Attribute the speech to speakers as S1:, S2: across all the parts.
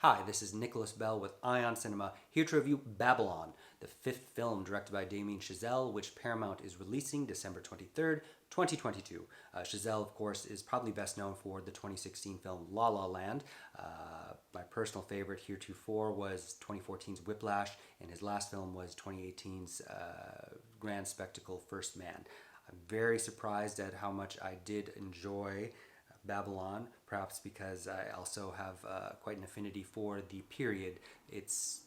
S1: Hi, this is Nicholas Bell with Ion Cinema, here to review Babylon, the fifth film directed by Damien Chazelle, which Paramount is releasing December 23rd, 2022. Chazelle, of course, is probably best known for the 2016 film La La Land. My personal favorite heretofore was 2014's Whiplash, and his last film was 2018's grand spectacle First Man. I'm very surprised at how much I did enjoy Babylon, perhaps because I also have quite an affinity for the period it's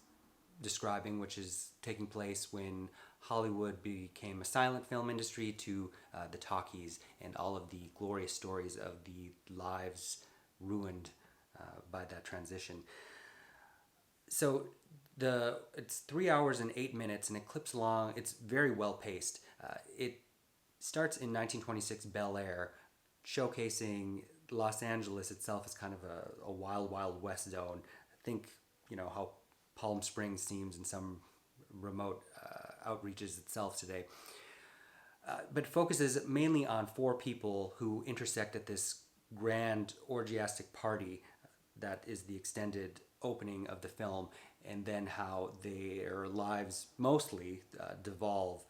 S1: describing, which is taking place when Hollywood became a silent film industry to the talkies and all of the glorious stories of the lives ruined by that transition. So it's 3 hours and 8 minutes, and it clips along. It's very well paced. It starts in 1926 Bel Air, showcasing Los Angeles itself as kind of a wild, wild west zone. Think, how Palm Springs seems in some remote outreaches itself today. But focuses mainly on four people who intersect at this grand orgiastic party that is the extended opening of the film, and then how their lives mostly devolve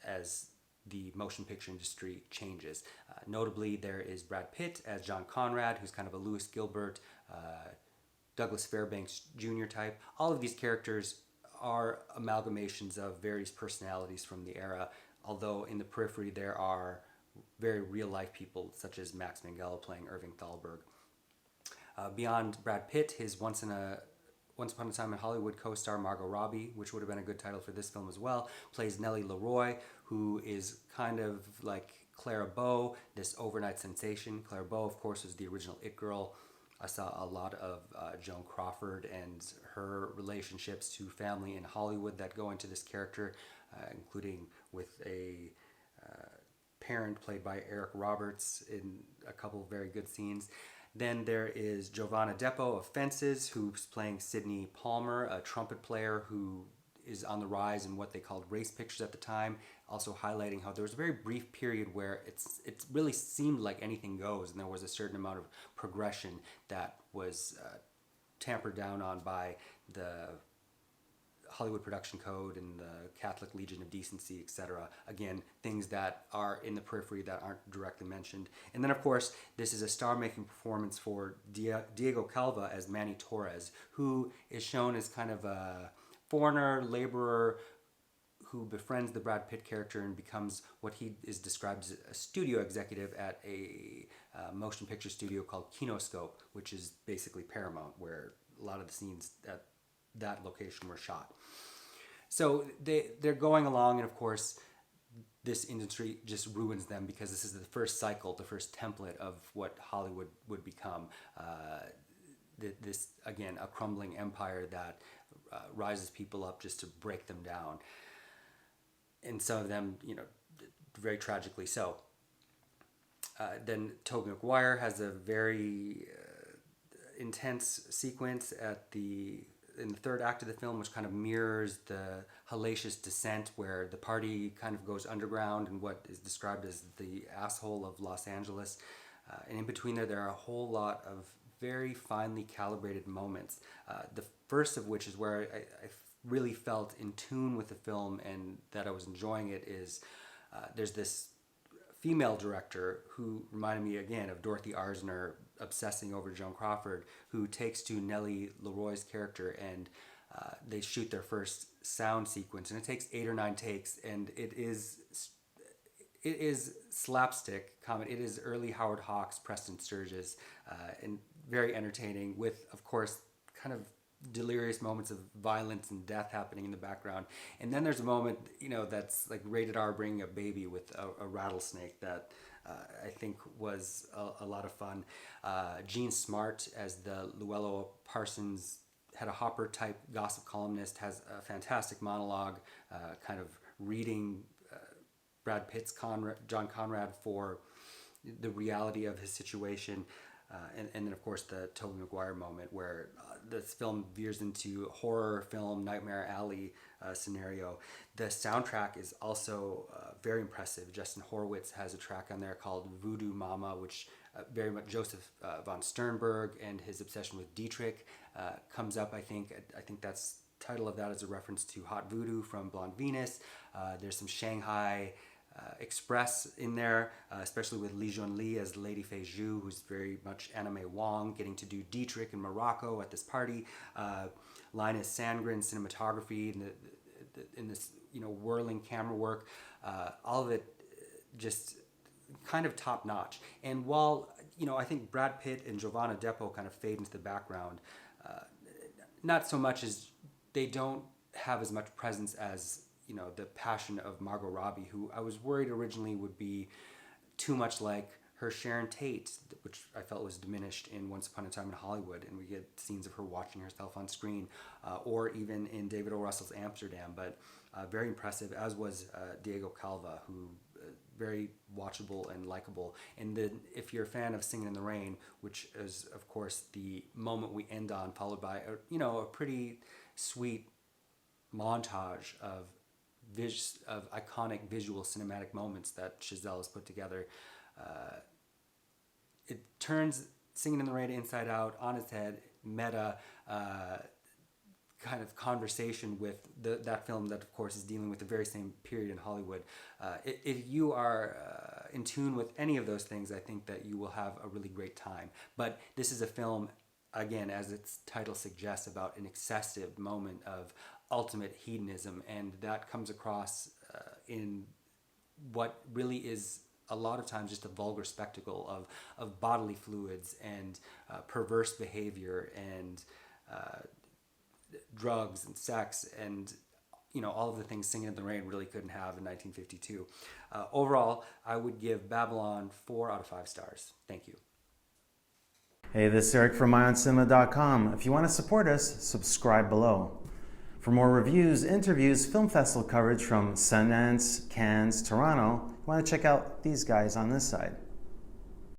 S1: as the motion picture industry changes. Notably, there is Brad Pitt as John Conrad, who's kind of a Lewis Gilbert, Douglas Fairbanks Jr. type. All of these characters are amalgamations of various personalities from the era, although in the periphery there are very real life people such as Max Minghella playing Irving Thalberg. Beyond Brad Pitt, his Once Upon a Time in Hollywood co-star Margot Robbie, which would have been a good title for this film as well, plays Nellie Leroy, who is kind of like Clara Bow, this overnight sensation. Clara Bow, of course, was the original It Girl. I saw a lot of Joan Crawford and her relationships to family in Hollywood that go into this character, including with a parent played by Eric Roberts in a couple of very good scenes. Then there is Jovan Adepo of Fences, who's playing Sidney Palmer, a trumpet player who is on the rise in what they called race pictures at the time, also highlighting how there was a very brief period where it really seemed like anything goes, and there was a certain amount of progression that was tampered down on by the Hollywood Production Code and the Catholic Legion of Decency, etc. Again, things that are in the periphery that aren't directly mentioned. And then, of course, this is a star-making performance for Diego Calva as Manny Torres, who is shown as kind of a foreigner, laborer, who befriends the Brad Pitt character and becomes what he is described as a studio executive at a motion picture studio called Kinoscope, which is basically Paramount, where a lot of the scenes at that location were shot. So they're going along, and of course this industry just ruins them because this is the first cycle, the first template of what Hollywood would become. This, again, a crumbling empire that rises people up just to break them down, and some of them, very tragically so. Then Tobey Maguire has a very intense sequence in the third act of the film, which kind of mirrors the hellacious descent, where the party kind of goes underground in what is described as the asshole of Los Angeles. And in between there are a whole lot of very finely calibrated moments. The first of which is where I really felt in tune with the film and that I was enjoying it is there's this female director who reminded me again of Dorothy Arzner obsessing over Joan Crawford, who takes to Nellie Leroy's character and they shoot their first sound sequence, and it takes 8 or 9 takes, and it is slapstick comedy. It is early Howard Hawks, Preston Sturges, and very entertaining, with, of course, kind of delirious moments of violence and death happening in the background. And then there's a moment, that's like rated R, bringing a baby with a rattlesnake that I think was a lot of fun. Gene Smart as the Llewellyn Parsons Hedda Hopper type gossip columnist has a fantastic monologue, kind of reading Brad Pitt's John Conrad for the reality of his situation. And then, of course, the Tobey Maguire moment where this film veers into horror film, Nightmare Alley scenario. The soundtrack is also very impressive. Justin Horwitz has a track on there called Voodoo Mama, which very much Joseph von Sternberg and his obsession with Dietrich comes up, I think. I think that's title of that is a reference to Hot Voodoo from Blonde Venus. There's some Shanghai Express in there, especially with Li Junli as Lady Fei Zhu, who's very much anime Wong, getting to do Dietrich in Morocco at this party. Linus Sandgren cinematography in this whirling camera work. All of it just kind of top notch. And while I think Brad Pitt and Jovan Adepo kind of fade into the background, not so much as they don't have as much presence as the passion of Margot Robbie, who I was worried originally would be too much like her Sharon Tate, which I felt was diminished in Once Upon a Time in Hollywood, and we get scenes of her watching herself on screen, or even in David O. Russell's Amsterdam, but very impressive, as was Diego Calva, who very watchable and likable. And then if you're a fan of Singing in the Rain, which is of course the moment we end on, followed by a pretty sweet montage of iconic visual cinematic moments that Chazelle has put together. It turns Singing in the Rain inside out, on its head, meta kind of conversation with that film that of course is dealing with the very same period in Hollywood. If you are in tune with any of those things, I think that you will have a really great time. But this is a film, again, as its title suggests, about an excessive moment of ultimate hedonism, and that comes across in what really is a lot of times just a vulgar spectacle of bodily fluids and perverse behavior and drugs and sex and all of the things Singing in the Rain really couldn't have in 1952. Overall, I would give Babylon 4 out of 5 stars. Thank you.
S2: Hey, this is Eric from MyOnCinema.com. If you want to support us, subscribe below. For more reviews, interviews, film festival coverage from Sundance, Cannes, Toronto, you want to check out these guys on this side.